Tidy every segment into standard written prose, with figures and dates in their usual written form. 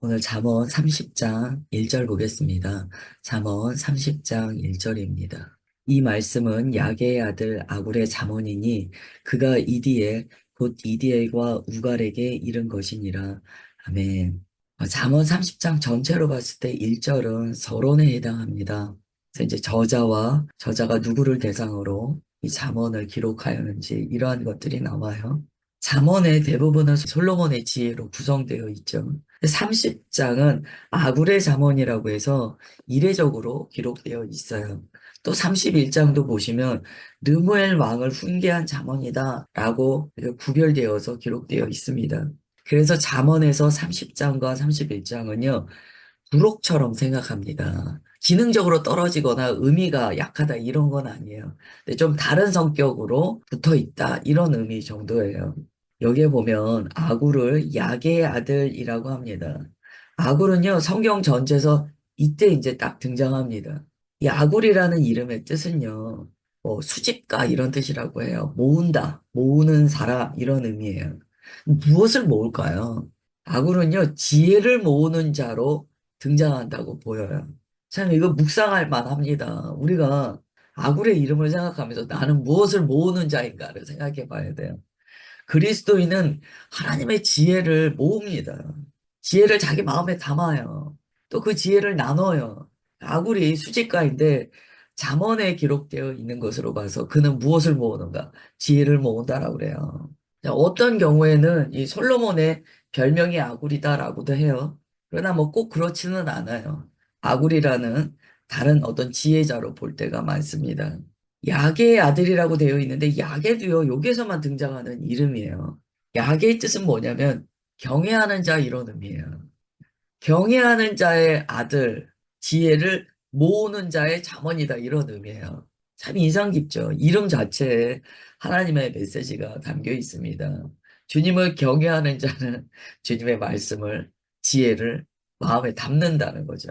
오늘 잠언 30장 1절 보겠습니다. 잠언 30장 1절입니다. 이 말씀은 야게의 아들 아굴의 잠언이니 그가 이디엘 곧 이디엘과 우갈에게 이른 것이니라. 아멘. 잠언 30장 전체로 봤을 때 1절은 서론에 해당합니다. 그래서 이제 저자가 누구를 대상으로 이 잠언을 기록하였는지 이러한 것들이 나와요. 잠언의 대부분은 솔로몬의 지혜로 구성되어 있죠. 30장은 아굴의 잠언이라고 해서 이례적으로 기록되어 있어요. 또 31장도 보시면 르무엘 왕을 훈계한 잠언이다라고 구별되어서 기록되어 있습니다. 그래서 잠언에서 30장과 31장은요, 부록처럼 생각합니다. 기능적으로 떨어지거나 의미가 약하다 이런 건 아니에요. 근데 좀 다른 성격으로 붙어 있다 이런 의미 정도예요. 여기에 보면 아굴을 야게의 아들이라고 합니다. 아굴은요 성경 전체에서 이때 이제 딱 등장합니다. 이 아굴이라는 이름의 뜻은요 뭐 수집가 이런 뜻이라고 해요. 모은다, 모으는 사람 이런 의미예요. 무엇을 모을까요? 아굴은요 지혜를 모으는 자로 등장한다고 보여요. 참 이거 묵상할 만합니다. 우리가 아굴의 이름을 생각하면서 나는 무엇을 모으는 자인가를 생각해 봐야 돼요. 그리스도인은 하나님의 지혜를 모읍니다. 지혜를 자기 마음에 담아요. 또 그 지혜를 나눠요. 아굴이 수집가인데 잠언에 기록되어 있는 것으로 봐서 그는 무엇을 모으는가? 지혜를 모은다라고 그래요. 자, 어떤 경우에는 이 솔로몬의 별명이 아굴이다라고도 해요. 그러나 뭐 꼭 그렇지는 않아요. 아굴이라는 다른 어떤 지혜자로 볼 때가 많습니다. 야게의 아들이라고 되어 있는데 야게도요 여기에서만 등장하는 이름이에요. 야게의 뜻은 뭐냐면 경외하는 자 이런 의미예요. 경외하는 자의 아들, 지혜를 모으는 자의 잠언이다 이런 의미예요. 참 인상 깊죠. 이름 자체에 하나님의 메시지가 담겨 있습니다. 주님을 경외하는 자는 주님의 말씀을, 지혜를 마음에 담는다는 거죠.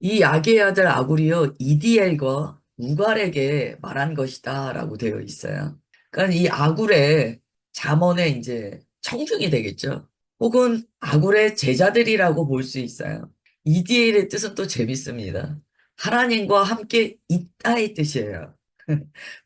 이 야게의 아들 아굴이요 이디엘과 우갈에게 말한 것이다라고 되어 있어요. 그러니까 이 아굴의 잠언의 이제 청중이 되겠죠. 혹은 아굴의 제자들이라고 볼 수 있어요. 이디엘의 뜻은 또 재밌습니다. 하나님과 함께 있다의 뜻이에요.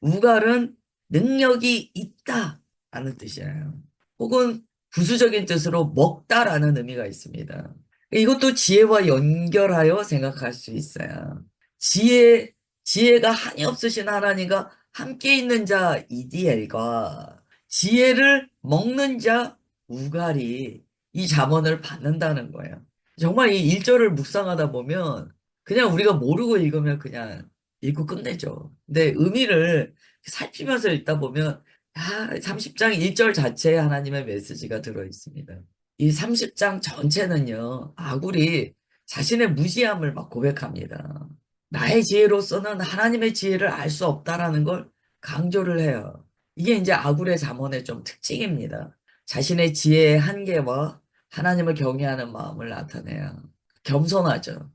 우갈은 능력이 있다라는 뜻이에요. 혹은 부수적인 뜻으로 먹다라는 의미가 있습니다. 이것도 지혜와 연결하여 생각할 수 있어요. 지혜, 지혜가 한이 없으신 하나님과 함께 있는 자 이디엘과 지혜를 먹는 자 우갈이 이 잠언을 받는다는 거예요. 정말 이 1절을 묵상하다 보면 그냥 우리가 모르고 읽으면 그냥 읽고 끝내죠. 근데 의미를 살피면서 읽다 보면 30장 1절 자체에 하나님의 메시지가 들어 있습니다. 이 30장 전체는요, 아굴이 자신의 무지함을 막 고백합니다. 나의 지혜로서는 하나님의 지혜를 알 수 없다라는 걸 강조를 해요. 이게 이제 아굴의 잠언의 좀 특징입니다. 자신의 지혜의 한계와 하나님을 경외하는 마음을 나타내요. 겸손하죠.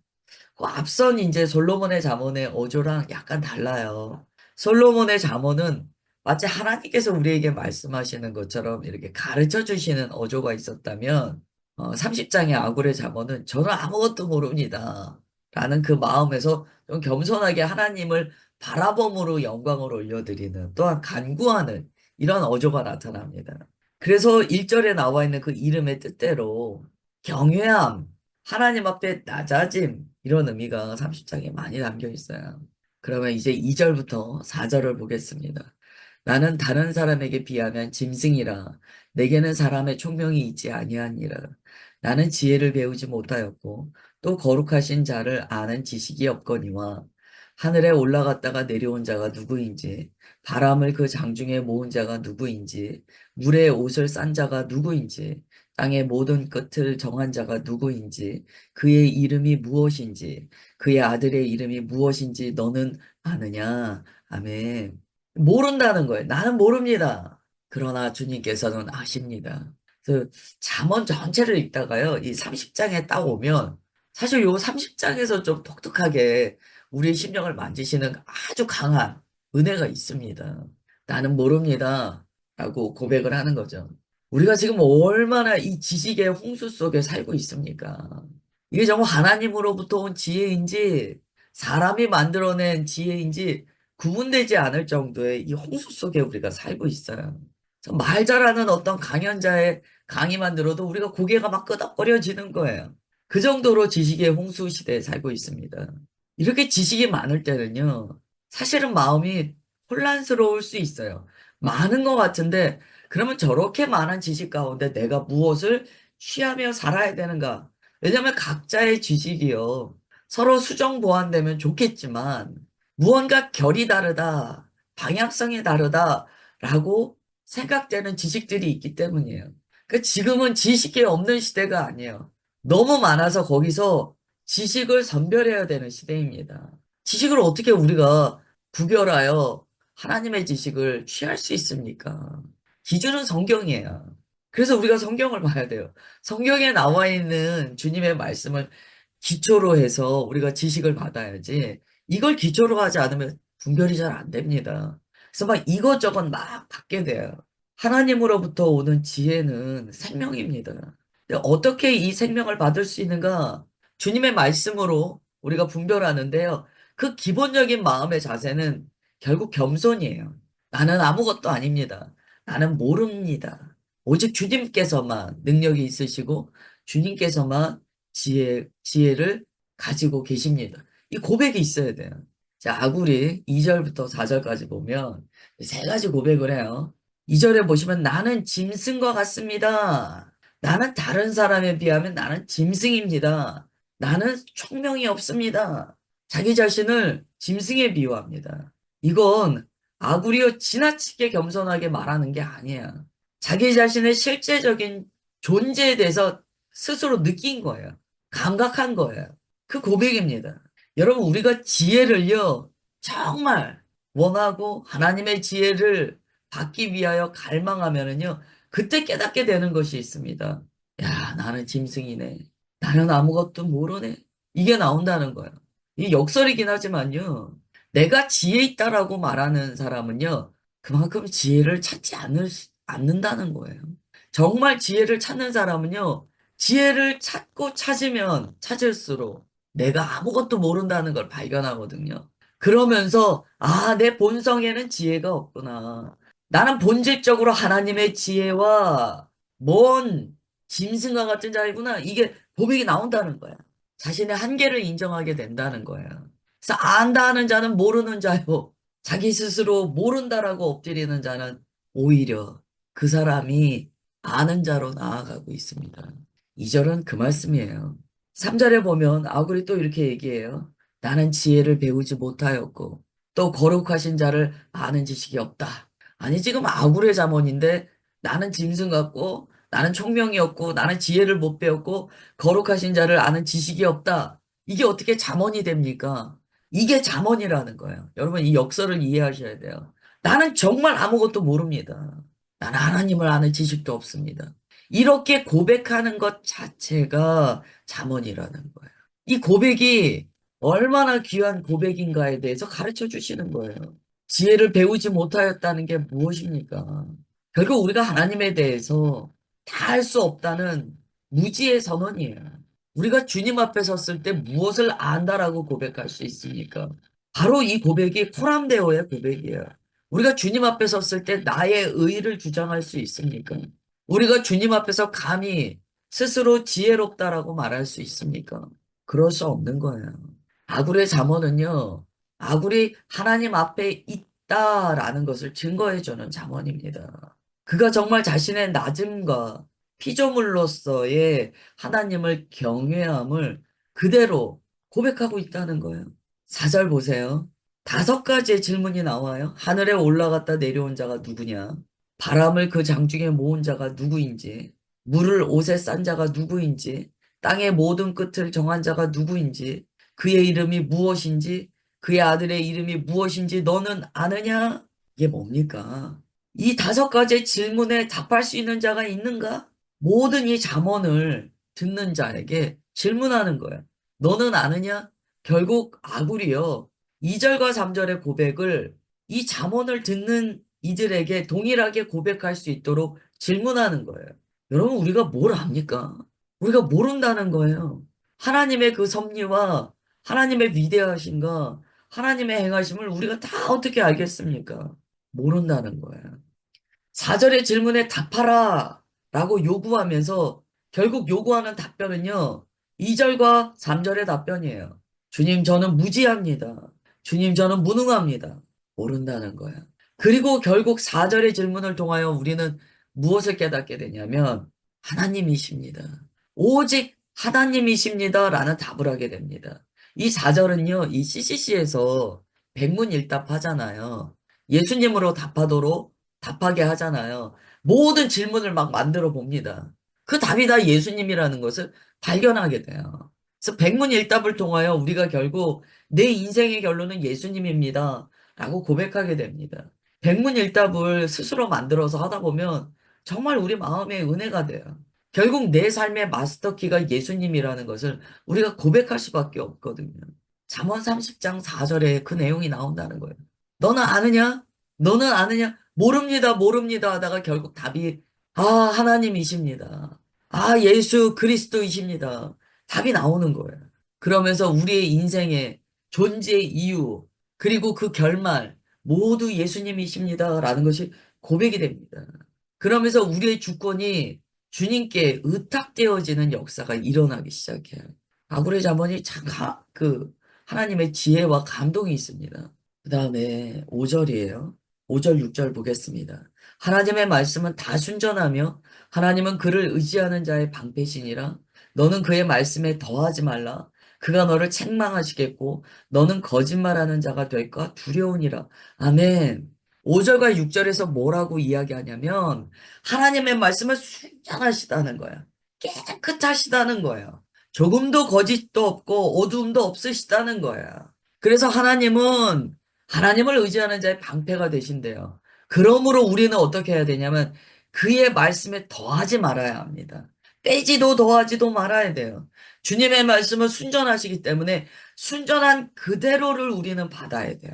그 앞선 이제 솔로몬의 잠언의 어조랑 약간 달라요. 솔로몬의 잠언은 마치 하나님께서 우리에게 말씀하시는 것처럼 이렇게 가르쳐 주시는 어조가 있었다면 30장의 아굴의 잠언은 저는 아무것도 모릅니다. 라는 그 마음에서 좀 겸손하게 하나님을 바라봄으로 영광을 올려드리는 또한 간구하는 이런 어조가 나타납니다. 그래서 1절에 나와 있는 그 이름의 뜻대로 경외함, 하나님 앞에 낮아짐 이런 의미가 30장에 많이 담겨 있어요. 그러면 이제 2절부터 4절을 보겠습니다. 나는 다른 사람에게 비하면 짐승이라 내게는 사람의 총명이 있지 아니하니라. 나는 지혜를 배우지 못하였고 또 거룩하신 자를 아는 지식이 없거니와 하늘에 올라갔다가 내려온 자가 누구인지 바람을 그 장중에 모은 자가 누구인지 물에 옷을 싼 자가 누구인지 땅의 모든 끝을 정한 자가 누구인지 그의 이름이 무엇인지 그의 아들의 이름이 무엇인지 너는 아느냐? 아멘. 모른다는 거예요. 나는 모릅니다. 그러나 주님께서는 아십니다. 그 잠언 전체를 읽다가요. 이 30장에 딱 오면 사실 요 30장에서 좀 독특하게 우리의 심령을 만지시는 아주 강한 은혜가 있습니다. 나는 모릅니다. 라고 고백을 하는 거죠. 우리가 지금 얼마나 이 지식의 홍수 속에 살고 있습니까? 이게 정말 하나님으로부터 온 지혜인지 사람이 만들어낸 지혜인지 구분되지 않을 정도의 이 홍수 속에 우리가 살고 있어요. 그래서 말 잘하는 어떤 강연자의 강의만 들어도 우리가 고개가 막 끄덕거려지는 거예요. 그 정도로 지식의 홍수 시대에 살고 있습니다. 이렇게 지식이 많을 때는요, 사실은 마음이 혼란스러울 수 있어요. 많은 것 같은데, 그러면 저렇게 많은 지식 가운데 내가 무엇을 취하며 살아야 되는가? 왜냐하면 각자의 지식이요. 서로 수정 보완되면 좋겠지만 무언가 결이 다르다, 방향성이 다르다라고 생각되는 지식들이 있기 때문이에요. 그러니까 지금은 지식이 없는 시대가 아니에요. 너무 많아서 거기서 지식을 선별해야 되는 시대입니다. 지식을 어떻게 우리가 구별하여 하나님의 지식을 취할 수 있습니까? 기준은 성경이에요. 그래서 우리가 성경을 봐야 돼요. 성경에 나와 있는 주님의 말씀을 기초로 해서 우리가 지식을 받아야지 이걸 기초로 하지 않으면 분별이 잘 안 됩니다. 그래서 막 이것저것 막 받게 돼요. 하나님으로부터 오는 지혜는 생명입니다. 근데 어떻게 이 생명을 받을 수 있는가? 주님의 말씀으로 우리가 분별하는데요. 그 기본적인 마음의 자세는 결국 겸손이에요. 나는 아무것도 아닙니다. 나는 모릅니다. 오직 주님께서만 능력이 있으시고 주님께서만 지혜를 가지고 계십니다. 이 고백이 있어야 돼요. 자, 아굴이 2절부터 4절까지 보면 세 가지 고백을 해요. 2절에 보시면 나는 짐승과 같습니다. 나는 다른 사람에 비하면 나는 짐승입니다. 나는 총명이 없습니다. 자기 자신을 짐승에 비유합니다. 이건 아굴이요 지나치게 겸손하게 말하는 게 아니야. 자기 자신의 실제적인 존재에 대해서 스스로 느낀 거예요. 감각한 거예요. 그 고백입니다. 여러분, 우리가 지혜를요, 정말 원하고 하나님의 지혜를 받기 위하여 갈망하면은요, 그때 깨닫게 되는 것이 있습니다. 야, 나는 짐승이네. 나는 아무것도 모르네. 이게 나온다는 거예요. 이 역설이긴 하지만요, 내가 지혜 있다라고 말하는 사람은요, 그만큼 지혜를 찾지 않는다는 거예요. 정말 지혜를 찾는 사람은요, 지혜를 찾고 찾으면 찾을수록 내가 아무것도 모른다는 걸 발견하거든요. 그러면서, 아, 내 본성에는 지혜가 없구나. 나는 본질적으로 하나님의 지혜와 먼 짐승과 같은 자이구나. 이게 고백이 나온다는 거야. 자신의 한계를 인정하게 된다는 거야. 그래서 안다 하는 자는 모르는 자요. 자기 스스로 모른다라고 엎드리는 자는 오히려 그 사람이 아는 자로 나아가고 있습니다. 2절은 그 말씀이에요. 3절에 보면 아굴이 또 이렇게 얘기해요. 나는 지혜를 배우지 못하였고 또 거룩하신 자를 아는 지식이 없다. 아니 지금 아굴의 잠언인데 나는 짐승 같고 나는 총명이 없고 나는 지혜를 못 배웠고 거룩하신 자를 아는 지식이 없다. 이게 어떻게 잠언이 됩니까? 이게 잠언이라는 거예요. 여러분 이 역설을 이해하셔야 돼요. 나는 정말 아무것도 모릅니다. 나는 하나님을 아는 지식도 없습니다. 이렇게 고백하는 것 자체가 잠언이라는 거예요. 이 고백이 얼마나 귀한 고백인가에 대해서 가르쳐 주시는 거예요. 지혜를 배우지 못하였다는 게 무엇입니까? 결국 우리가 하나님에 대해서 다 할 수 없다는 무지의 선언이에요. 우리가 주님 앞에 섰을 때 무엇을 안다라고 고백할 수 있습니까? 바로 이 고백이 코람데오의 고백이에요. 우리가 주님 앞에 섰을 때 나의 의의를 주장할 수 있습니까? 우리가 주님 앞에서 감히 스스로 지혜롭다라고 말할 수 있습니까? 그럴 수 없는 거예요. 아굴의 잠언은요, 아굴이 하나님 앞에 있다라는 것을 증거해주는 잠언입니다. 그가 정말 자신의 낮음과 피조물로서의 하나님을 경외함을 그대로 고백하고 있다는 거예요. 4절 보세요. 5가지의 질문이 나와요. 하늘에 올라갔다 내려온 자가 누구냐? 바람을 그 장중에 모은 자가 누구인지, 물을 옷에 싼 자가 누구인지, 땅의 모든 끝을 정한 자가 누구인지, 그의 이름이 무엇인지, 그의 아들의 이름이 무엇인지 너는 아느냐? 이게 뭡니까? 이 5가지의 질문에 답할 수 있는 자가 있는가? 모든 이 잠언을 듣는 자에게 질문하는 거예요. 너는 아느냐? 결국 아굴이요. 2절과 3절의 고백을 이 잠언을 듣는 이들에게 동일하게 고백할 수 있도록 질문하는 거예요. 여러분, 우리가 뭘 압니까? 우리가 모른다는 거예요. 하나님의 그 섭리와 하나님의 위대하심과 하나님의 행하심을 우리가 다 어떻게 알겠습니까? 모른다는 거예요. 4절의 질문에 답하라 라고 요구하면서 결국 요구하는 답변은요, 2절과 3절의 답변이에요. 주님, 저는 무지합니다. 주님, 저는 무능합니다. 모른다는 거야. 그리고 결국 4절의 질문을 통하여 우리는 무엇을 깨닫게 되냐면, 하나님이십니다. 오직 하나님이십니다. 라는 답을 하게 됩니다. 이 4절은요, 이 CCC에서 백문일답 하잖아요. 예수님으로 답하게 하잖아요. 모든 질문을 막 만들어 봅니다. 그 답이 다 예수님이라는 것을 발견하게 돼요. 그래서 백문일답을 통하여 우리가 결국 내 인생의 결론은 예수님입니다. 라고 고백하게 됩니다. 백문일답을 스스로 만들어서 하다 보면 정말 우리 마음에 은혜가 돼요. 결국 내 삶의 마스터키가 예수님이라는 것을 우리가 고백할 수밖에 없거든요. 잠언 30장 4절에 그 내용이 나온다는 거예요. 너는 아느냐? 너는 아느냐? 모릅니다, 모릅니다 하다가 결국 답이, 하나님이십니다. 예수 그리스도이십니다. 답이 나오는 거예요. 그러면서 우리의 인생의 존재의 이유, 그리고 그 결말, 모두 예수님이십니다. 라는 것이 고백이 됩니다. 그러면서 우리의 주권이 주님께 의탁되어지는 역사가 일어나기 시작해요. 아구레 자문이 참, 하나님의 지혜와 감동이 있습니다. 그 다음에 5절이에요. 5절, 6절 보겠습니다. 하나님의 말씀은 다 순전하며 하나님은 그를 의지하는 자의 방패시니라. 너는 그의 말씀에 더하지 말라. 그가 너를 책망하시겠고 너는 거짓말하는 자가 될까 두려우니라. 아멘. 5절과 6절에서 뭐라고 이야기하냐면 하나님의 말씀은 순전하시다는 거야. 깨끗하시다는 거예요. 조금도 거짓도 없고 어두움도 없으시다는 거야. 그래서 하나님을 의지하는 자의 방패가 되신대요. 그러므로 우리는 어떻게 해야 되냐면 그의 말씀에 더하지 말아야 합니다. 빼지도 더하지도 말아야 돼요. 주님의 말씀은 순전하시기 때문에 순전한 그대로를 우리는 받아야 돼요.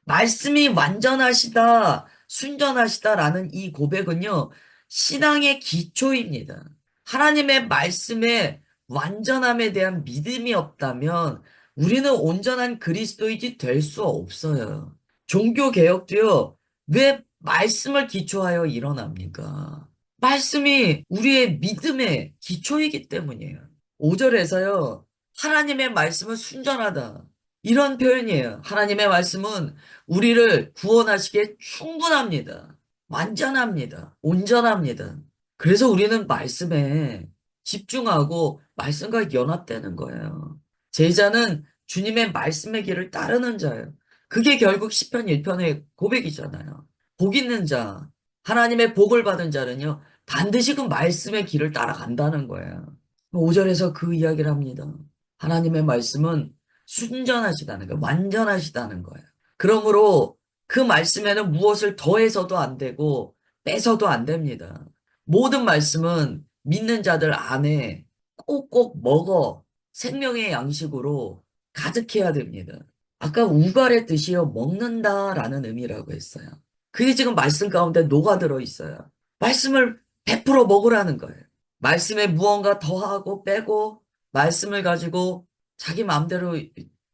말씀이 완전하시다, 순전하시다라는 이 고백은요, 신앙의 기초입니다. 하나님의 말씀에 완전함에 대한 믿음이 없다면 우리는 온전한 그리스도인이 될 수 없어요. 종교 개혁도요, 왜 말씀을 기초하여 일어납니까? 말씀이 우리의 믿음의 기초이기 때문이에요. 5절에서요, 하나님의 말씀은 순전하다. 이런 표현이에요. 하나님의 말씀은 우리를 구원하시기에 충분합니다. 완전합니다. 온전합니다. 그래서 우리는 말씀에 집중하고 말씀과 연합되는 거예요. 제자는 주님의 말씀의 길을 따르는 자예요. 그게 결국 시편 1편의 고백이잖아요. 복 있는 자, 하나님의 복을 받은 자는요, 반드시 그 말씀의 길을 따라간다는 거예요. 5절에서 그 이야기를 합니다. 하나님의 말씀은 순전하시다는 거예요. 완전하시다는 거예요. 그러므로 그 말씀에는 무엇을 더해서도 안 되고 빼서도 안 됩니다. 모든 말씀은 믿는 자들 안에 꼭꼭 먹어 생명의 양식으로 가득해야 됩니다. 아까 우갈의 뜻이요, 먹는다라는 의미라고 했어요. 그게 지금 말씀 가운데 녹아들어 있어요. 말씀을 100% 먹으라는 거예요. 말씀에 무언가 더하고 빼고 말씀을 가지고 자기 마음대로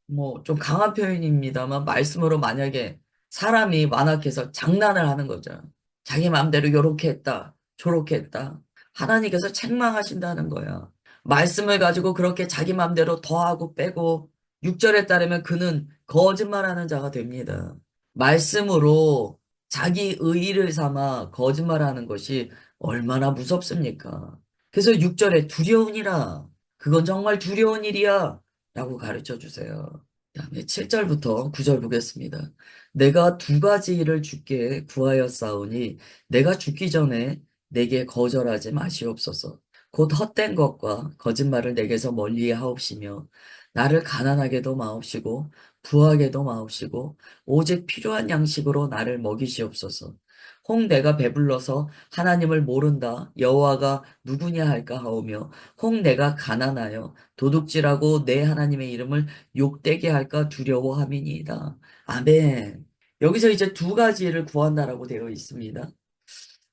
뭐 좀 강한 표현입니다만 말씀으로 만약에 사람이 완악해서 장난을 하는 거죠. 자기 마음대로 요렇게 했다, 저렇게 했다. 하나님께서 책망하신다는 거야. 말씀을 가지고 그렇게 자기 마음대로 더하고 빼고 6절에 따르면 그는 거짓말하는 자가 됩니다. 말씀으로 자기 의의를 삼아 거짓말하는 것이 얼마나 무섭습니까? 그래서 6절에 두려우니라. 그건 정말 두려운 일이야. 라고 가르쳐 주세요. 다음에 7절부터 9절 보겠습니다. 내가 두 가지 일을 주께 구하였사오니 내가 죽기 전에 내게 거절하지 마시옵소서. 곧 헛된 것과 거짓말을 내게서 멀리 하옵시며 나를 가난하게도 마옵시고 부하게도 마옵시고 오직 필요한 양식으로 나를 먹이시옵소서. 혹 내가 배불러서 하나님을 모른다 여호와가 누구냐 할까 하오며 혹 내가 가난하여 도둑질하고 내 하나님의 이름을 욕되게 할까 두려워함이니이다. 아멘. 여기서 이제 두 가지를 구한다라고 되어 있습니다.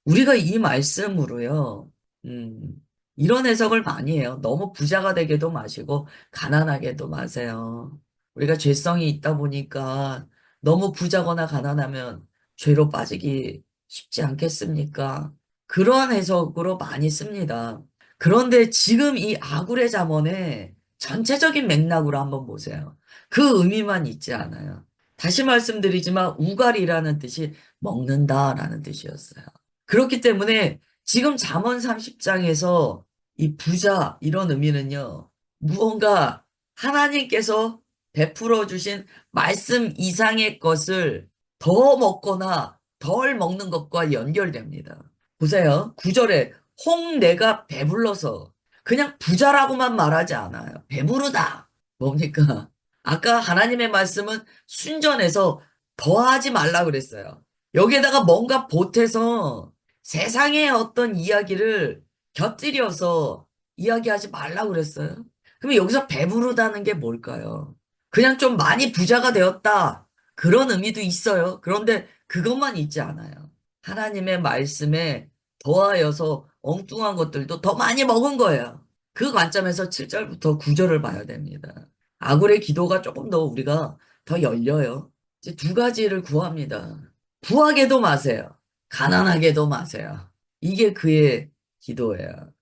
우리가 이 말씀으로요, 음, 이런 해석을 많이 해요. 너무 부자가 되게도 마시고 가난하게도 마세요. 우리가 죄성이 있다 보니까 너무 부자거나 가난하면 죄로 빠지기 쉽지 않겠습니까? 그런 해석으로 많이 씁니다. 그런데 지금 이 아굴의 잠언의 전체적인 맥락으로 한번 보세요. 그 의미만 있지 않아요. 다시 말씀드리지만 우갈이라는 뜻이 먹는다라는 뜻이었어요. 그렇기 때문에 지금 잠언 30장에서 이 부자 이런 의미는요. 무언가 하나님께서 베풀어 주신 말씀 이상의 것을 더 먹거나 덜 먹는 것과 연결됩니다. 보세요. 9절에 홍 내가 배불러서 그냥 부자라고만 말하지 않아요. 배부르다. 뭡니까? 아까 하나님의 말씀은 순전해서 더하지 말라 그랬어요. 여기에다가 뭔가 보태서 세상의 어떤 이야기를 곁들여서 이야기하지 말라고 그랬어요. 그럼 여기서 배부르다는 게 뭘까요? 그냥 좀 많이 부자가 되었다. 그런 의미도 있어요. 그런데 그것만 있지 않아요. 하나님의 말씀에 더하여서 엉뚱한 것들도 더 많이 먹은 거예요. 그 관점에서 7절부터 9절을 봐야 됩니다. 아굴의 기도가 조금 더 우리가 더 열려요. 이제 두 가지를 구합니다. 부하게도 마세요. 가난하게도 마세요. 이게 그의 기도예요.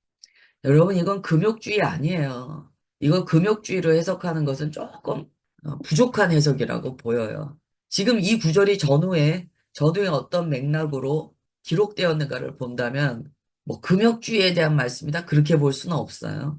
여러분, 이건 금욕주의 아니에요. 이거 금욕주의로 해석하는 것은 조금 부족한 해석이라고 보여요. 지금 이 구절이 전후에 어떤 맥락으로 기록되었는가를 본다면, 뭐, 금욕주의에 대한 말씀이다. 그렇게 볼 수는 없어요.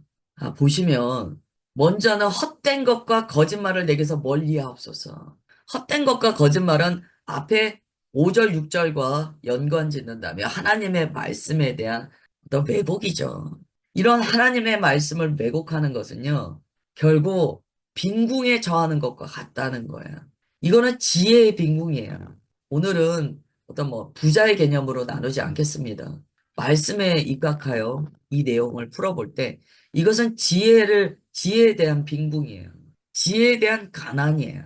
보시면, 먼저는 헛된 것과 거짓말을 내게서 멀리 하옵소서. 헛된 것과 거짓말은 앞에 5절, 6절과 연관 짓는다면 하나님의 말씀에 대한 어떤 왜곡이죠. 이런 하나님의 말씀을 왜곡하는 것은요, 결국 빈궁에 처하는 것과 같다는 거예요. 이거는 지혜의 빈궁이에요. 오늘은 어떤 뭐 부자의 개념으로 나누지 않겠습니다. 말씀에 입각하여 이 내용을 풀어볼 때 이것은 지혜에 대한 빈궁이에요. 지혜에 대한 가난이에요.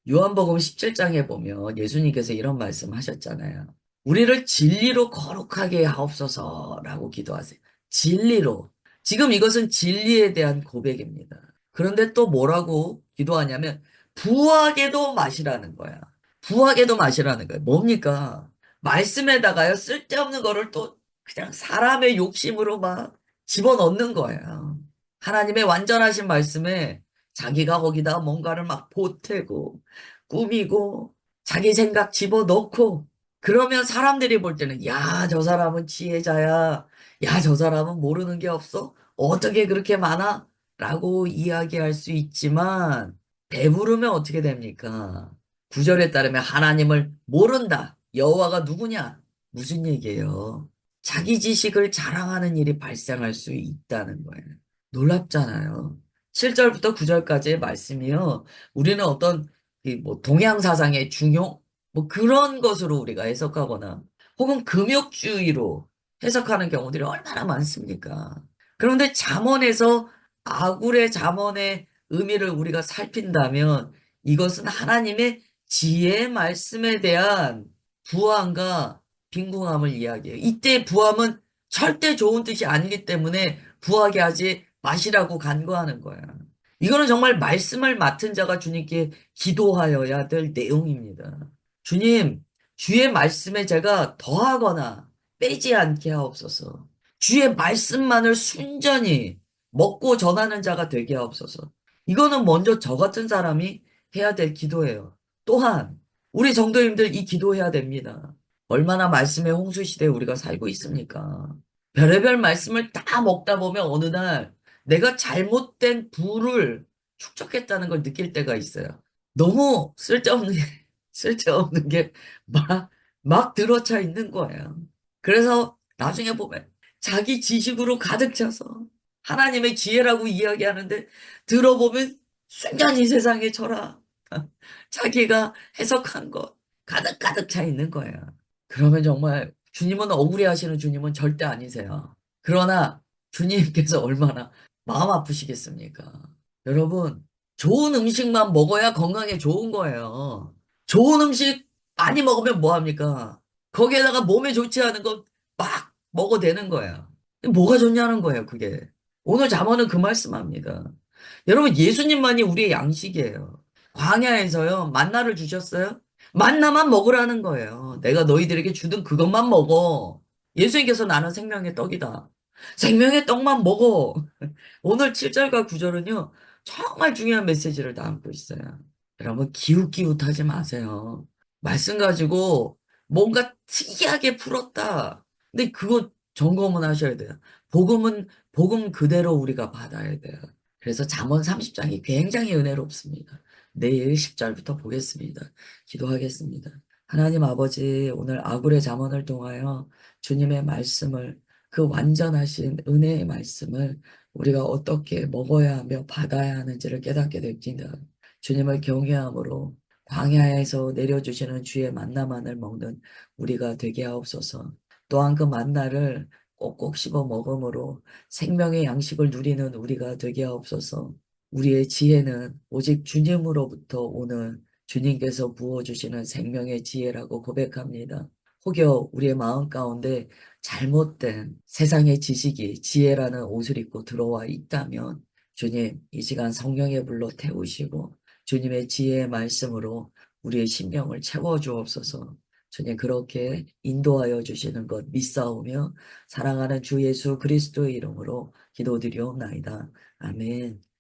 요한복음 17장에 보면 예수님께서 이런 말씀 하셨잖아요. 우리를 진리로 거룩하게 하옵소서라고 기도하세요. 진리로. 지금 이것은 진리에 대한 고백입니다. 그런데 또 뭐라고 기도하냐면 부하게도 마시라는 거야. 부하게도 마시라는 거예요. 뭡니까? 말씀에다가요 쓸데없는 거를 또 그냥 사람의 욕심으로 막 집어넣는 거예요. 하나님의 완전하신 말씀에 자기가 거기다 뭔가를 막 보태고 꾸미고 자기 생각 집어넣고 그러면 사람들이 볼 때는 야, 저 사람은 지혜자야. 야, 저 사람은 모르는 게 없어? 어떻게 그렇게 많아? 라고 이야기할 수 있지만 배부르면 어떻게 됩니까? 구절에 따르면 하나님을 모른다. 여호와가 누구냐? 무슨 얘기예요? 자기 지식을 자랑하는 일이 발생할 수 있다는 거예요. 놀랍잖아요. 7절부터 9절까지의 말씀이요. 우리는 어떤 이뭐 동양 사상의 중용 뭐 그런 것으로 우리가 해석하거나 혹은 금욕주의로 해석하는 경우들이 얼마나 많습니까? 그런데 잠언에서 아굴의 잠언의 의미를 우리가 살핀다면 이것은 하나님의 지혜의 말씀에 대한 부함과 빈궁함을 이야기해요. 이때 부함은 절대 좋은 뜻이 아니기 때문에 부하게 하지 마시라고 간구하는 거야. 이거는 정말 말씀을 맡은 자가 주님께 기도하여야 될 내용입니다. 주님, 주의 말씀에 제가 더하거나 빼지 않게 하옵소서. 주의 말씀만을 순전히 먹고 전하는 자가 되게 하옵소서. 이거는 먼저 저 같은 사람이 해야 될 기도예요. 또한 우리 성도님들 이 기도해야 됩니다. 얼마나 말씀의 홍수 시대에 우리가 살고 있습니까? 별의별 말씀을 다 먹다 보면 어느 날 내가 잘못된 부를 축적했다는 걸 느낄 때가 있어요. 너무 쓸데없는 게 막 들어차 있는 거예요. 그래서 나중에 보면 자기 지식으로 가득 차서 하나님의 지혜라고 이야기하는데 들어보면 순전히 세상의 철학, 자기가 해석한 것 가득가득 차 있는 거예요. 그러면 정말 주님은 억울해 하시는 주님은 절대 아니세요. 그러나 주님께서 얼마나 마음 아프시겠습니까? 여러분, 좋은 음식만 먹어야 건강에 좋은 거예요. 좋은 음식 많이 먹으면 뭐 합니까? 거기에다가 몸에 좋지 않은 거 막 먹어대는 거예요. 뭐가 좋냐는 거예요, 그게. 오늘 잠언은 그 말씀합니다. 여러분, 예수님만이 우리의 양식이에요. 광야에서요, 만나를 주셨어요? 만나만 먹으라는 거예요. 내가 너희들에게 주던 그것만 먹어. 예수님께서 나는 생명의 떡이다. 생명의 떡만 먹어. 오늘 7절과 9절은요, 정말 중요한 메시지를 담고 있어요. 여러분, 기웃기웃하지 마세요. 말씀 가지고 뭔가 특이하게 풀었다. 근데 그거 점검은 하셔야 돼요. 복음은 복음 그대로 우리가 받아야 돼요. 그래서 잠언 30장이 굉장히 은혜롭습니다. 내일 10절부터 보겠습니다. 기도하겠습니다. 하나님 아버지, 오늘 아굴의 잠언을 통하여 주님의 말씀을, 그 완전하신 은혜의 말씀을 우리가 어떻게 먹어야 하며 받아야 하는지를 깨닫게 됩니다. 주님을 경외함으로 광야에서 내려주시는 주의 만나만을 먹는 우리가 되게 하옵소서. 또한 그 만나를 꼭꼭 씹어 먹음으로 생명의 양식을 누리는 우리가 되게 하옵소서. 우리의 지혜는 오직 주님으로부터 오는 주님께서 부어주시는 생명의 지혜라고 고백합니다. 혹여 우리의 마음 가운데 잘못된 세상의 지식이 지혜라는 옷을 입고 들어와 있다면 주님, 이 시간 성령의 불로 태우시고 주님의 지혜의 말씀으로 우리의 심령을 채워주옵소서. 주님 그렇게 인도하여 주시는 것 믿사오며 사랑하는 주 예수 그리스도의 이름으로 기도드리옵나이다. 아멘.